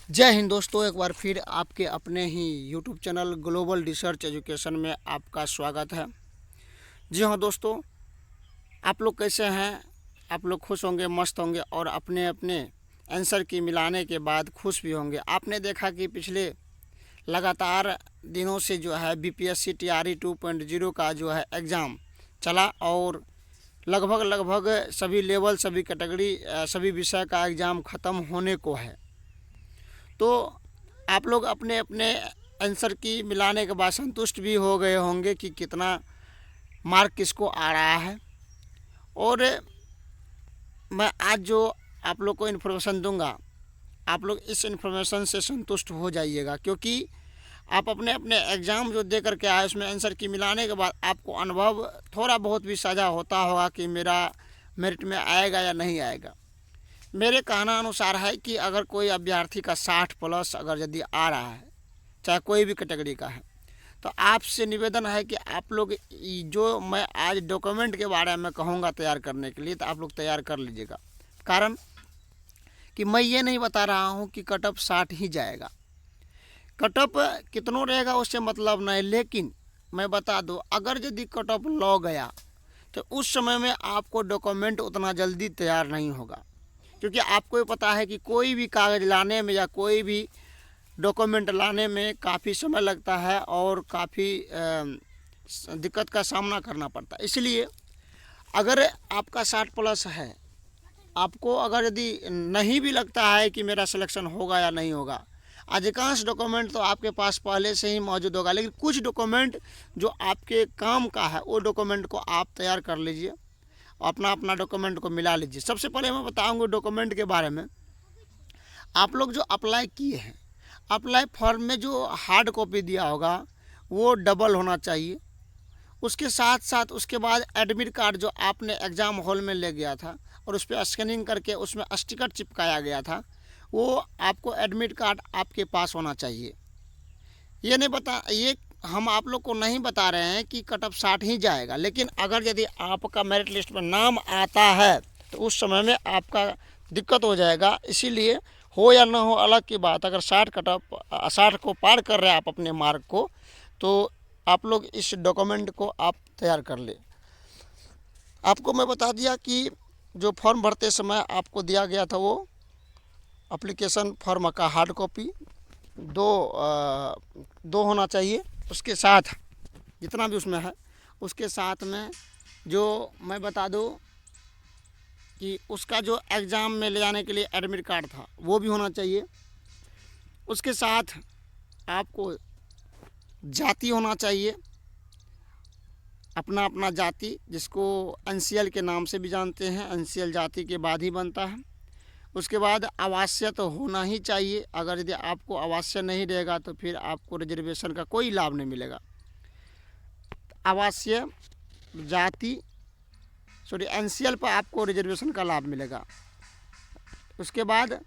जय हिंद दोस्तों, एक बार फिर आपके अपने ही YouTube channel Global Research Education में आपका स्वागत है। जी हाँ दोस्तों, आप लोग कैसे हैं? आप लोग खुश होंगे, मस्त होंगे और अपने अपने आंसर की मिलाने के बाद खुश भी होंगे। आपने देखा कि पिछले लगातार दिनों से जो है बीपीएससी टीआरई 2.0 का जो है एग्ज़ाम चला और लगभग सभी लेवल, सभी कैटेगरी, सभी विषय का एग्ज़ाम ख़त्म होने को है। तो आप लोग अपने अपने आंसर की मिलाने के बाद संतुष्ट भी हो गए होंगे कि कितना मार्क किसको आ रहा है। और मैं आज जो आप लोग को इन्फॉर्मेशन दूंगा, आप लोग इस इन्फॉर्मेशन से संतुष्ट हो जाइएगा, क्योंकि आप अपने अपने एग्ज़ाम जो दे करके आए उसमें आंसर की मिलाने के बाद आपको अनुभव थोड़ा बहुत भी साझा होता होगा कि मेरा मेरिट में आएगा या नहीं आएगा। मेरे कहना अनुसार है कि अगर कोई अभ्यर्थी का 60+ अगर यदि आ रहा है, चाहे कोई भी कैटेगरी का है, तो आपसे निवेदन है कि आप लोग जो मैं आज डॉक्यूमेंट के बारे में कहूँगा तैयार करने के लिए, तो आप लोग तैयार कर लीजिएगा। कारण कि मैं ये नहीं बता रहा हूँ कि कट ऑफ 60 ही जाएगा। कट ऑफ कितनों रहेगा उससे मतलब नहीं, लेकिन मैं बता दूँ अगर यदि कट ऑफ लो गया तो उस समय में आपको डॉक्यूमेंट उतना जल्दी तैयार नहीं होगा, क्योंकि आपको ये पता है कि कोई भी कागज़ लाने में या कोई भी डॉक्यूमेंट लाने में काफ़ी समय लगता है और काफ़ी दिक्कत का सामना करना पड़ता है। इसलिए अगर आपका 60+ है, आपको अगर यदि नहीं भी लगता है कि मेरा सिलेक्शन होगा या नहीं होगा, अधिकांश डॉक्यूमेंट तो आपके पास पहले से ही मौजूद होगा, लेकिन कुछ डॉक्यूमेंट जो आपके काम का है वो डॉक्यूमेंट को आप तैयार कर लीजिए, अपना अपना डॉक्यूमेंट को मिला लीजिए। सबसे पहले मैं बताऊंगा डॉक्यूमेंट के बारे में। आप लोग जो अप्लाई किए हैं, अप्लाई फॉर्म में जो हार्ड कॉपी दिया होगा वो डबल होना चाहिए। उसके साथ साथ उसके बाद एडमिट कार्ड जो आपने एग्ज़ाम हॉल में ले गया था और उस पर स्कैनिंग करके उसमें स्टिकर चिपकाया गया था, वो आपको एडमिट कार्ड आपके पास होना चाहिए। ये हम आप लोग को नहीं बता रहे हैं कि कट ऑफ 60 ही जाएगा, लेकिन अगर यदि आपका मेरिट लिस्ट में नाम आता है तो उस समय में आपका दिक्कत हो जाएगा। इसीलिए हो या ना हो अलग की बात, अगर 60 कट ऑफ 60 को पार कर रहे हैं आप अपने मार्क को, तो आप लोग इस डॉक्यूमेंट को आप तैयार कर ले। आपको मैं बता दिया कि जो फॉर्म भरते समय आपको दिया गया था वो एप्लीकेशन फॉर्म का हार्ड कॉपी दो होना चाहिए। उसके साथ जितना भी उसमें है, उसके साथ में जो मैं बता दूं कि उसका जो एग्ज़ाम में ले जाने के लिए एडमिट कार्ड था वो भी होना चाहिए। उसके साथ आपको जाति होना चाहिए, अपना अपना जाति, जिसको एनसीएल के नाम से भी जानते हैं, एनसीएल जाति के बाद ही बनता है। उसके बाद आवासीय तो होना ही चाहिए। अगर यदि आपको आवासीय नहीं रहेगा तो फिर आपको रिजर्वेशन का कोई लाभ नहीं मिलेगा। आवासीय, जाति, एनसीएल पर आपको रिजर्वेशन का लाभ मिलेगा। उसके बाद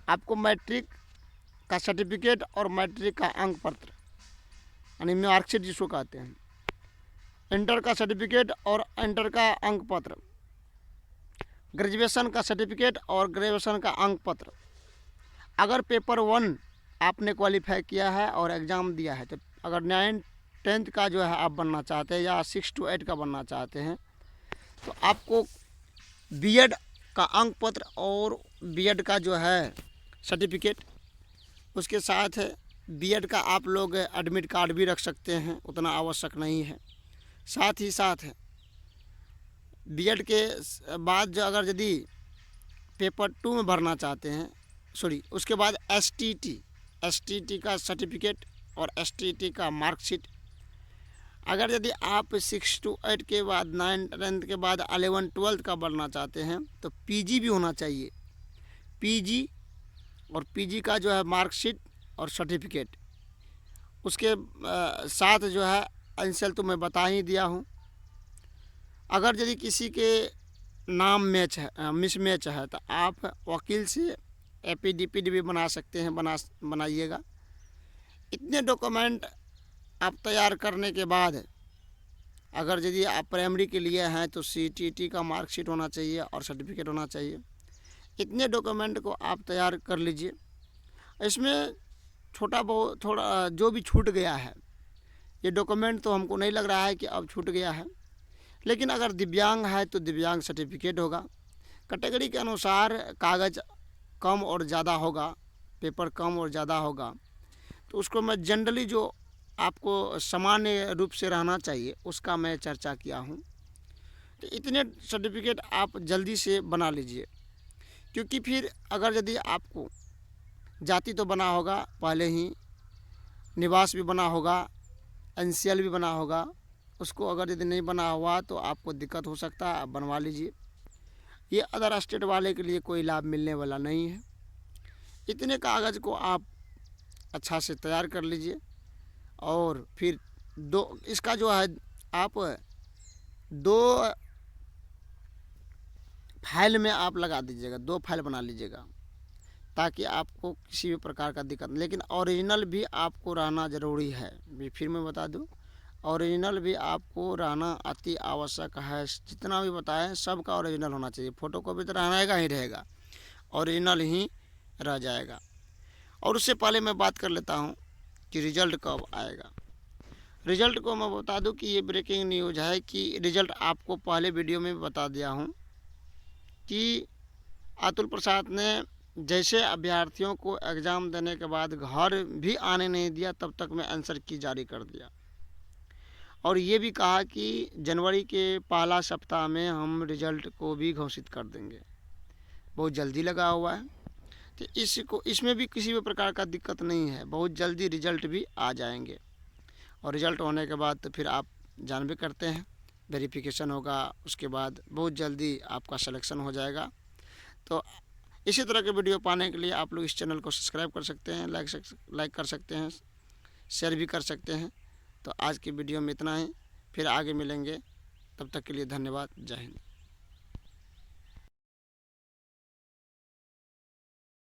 आपको मैट्रिक का सर्टिफिकेट और मैट्रिक का अंक पत्र यानी मार्कशीट जिसको कहते हैं, इंटर का सर्टिफिकेट और इंटर का अंक पत्र, ग्रेजुएशन का सर्टिफिकेट और ग्रेजुएशन का अंक पत्र। अगर पेपर 1 आपने क्वालिफाई किया है और एग्ज़ाम दिया है, तो अगर 9th का जो है आप बनना चाहते हैं या 6 to 8 का बनना चाहते हैं, तो आपको बीएड का अंक पत्र और बीएड का जो है सर्टिफिकेट, उसके साथ बीएड का आप लोग एडमिट कार्ड भी रख सकते हैं, उतना आवश्यक नहीं है। साथ ही साथ बीएड के बाद जो अगर यदि पेपर 2 में भरना चाहते हैं, उसके बाद एसटीटी का सर्टिफिकेट और एसटीटी का मार्कशीट। अगर यदि आप 6 to 8 के बाद 9th के बाद 11 12 का बनना चाहते हैं तो पीजी भी होना चाहिए। पीजी और पीजी का जो है मार्कशीट और सर्टिफिकेट, उसके साथ जो है एनसीएल तो मैं बता ही दिया हूँ। अगर यदि किसी के नाम मिसमैच है तो आप वकील से एपीडीपीडी भी बना सकते हैं, बनाइएगा। इतने डॉक्यूमेंट आप तैयार करने के बाद अगर यदि आप प्राइमरी के लिए हैं तो सीटीटी का मार्कशीट होना चाहिए और सर्टिफिकेट होना चाहिए। इतने डॉक्यूमेंट को आप तैयार कर लीजिए। इसमें छोटा बहुत थोड़ा जो भी छूट गया है, ये डॉक्यूमेंट तो हमको नहीं लग रहा है कि अब छूट गया है, लेकिन अगर दिव्यांग है तो दिव्यांग सर्टिफिकेट होगा। कैटेगरी के अनुसार कागज़ कम और ज़्यादा होगा, पेपर कम और ज़्यादा होगा, तो उसको मैं जनरली जो आपको सामान्य रूप से रहना चाहिए उसका मैं चर्चा किया हूँ। तो इतने सर्टिफिकेट आप जल्दी से बना लीजिए, क्योंकि फिर अगर यदि आपको जाति तो बना होगा पहले ही, निवास भी बना होगा, एनसीएल भी बना होगा, उसको अगर यदि नहीं बना हुआ तो आपको दिक्कत हो सकता है, आप बनवा लीजिए। ये अदर स्टेट वाले के लिए कोई लाभ मिलने वाला नहीं है। इतने कागज़ को आप अच्छा से तैयार कर लीजिए और फिर इसका जो है आप 2 फाइल में आप लगा दीजिएगा, 2 फाइल बना लीजिएगा, ताकि आपको किसी भी प्रकार का दिक्कत। लेकिन ओरिजिनल भी आपको रहना ज़रूरी है। फिर मैं बता दूं, ओरिजिनल भी आपको रहना अति आवश्यक है। जितना भी बताएं सबका ओरिजिनल होना चाहिए। फ़ोटोकॉपी तो रहेगा ही रहेगा, ओरिजिनल ही रह जाएगा। और उससे पहले मैं बात कर लेता हूं कि रिज़ल्ट कब आएगा। रिज़ल्ट को मैं बता दूं कि ये ब्रेकिंग न्यूज़ है कि रिज़ल्ट आपको पहले वीडियो में बता दिया हूँ कि अतुल प्रसाद ने जैसे अभ्यर्थियों को एग्ज़ाम देने के बाद घर भी आने नहीं दिया, तब तक में आंसर की जारी कर दिया। और ये भी कहा कि जनवरी के पहला सप्ताह में हम रिज़ल्ट को भी घोषित कर देंगे। बहुत जल्दी लगा हुआ है, तो इसमें भी किसी भी प्रकार का दिक्कत नहीं है। बहुत जल्दी रिज़ल्ट भी आ जाएंगे और रिज़ल्ट होने के बाद तो फिर आप जान भी करते हैं, वेरिफिकेशन होगा, उसके बाद बहुत जल्दी आपका सिलेक्शन हो जाएगा। तो इसी तरह के वीडियो पाने के लिए आप लोग इस चैनल को सब्सक्राइब कर सकते हैं, लाइक कर सकते हैं, शेयर भी कर सकते हैं। तो आज की वीडियो में इतना ही, फिर आगे मिलेंगे, तब तक के लिए धन्यवाद। जय हिंद।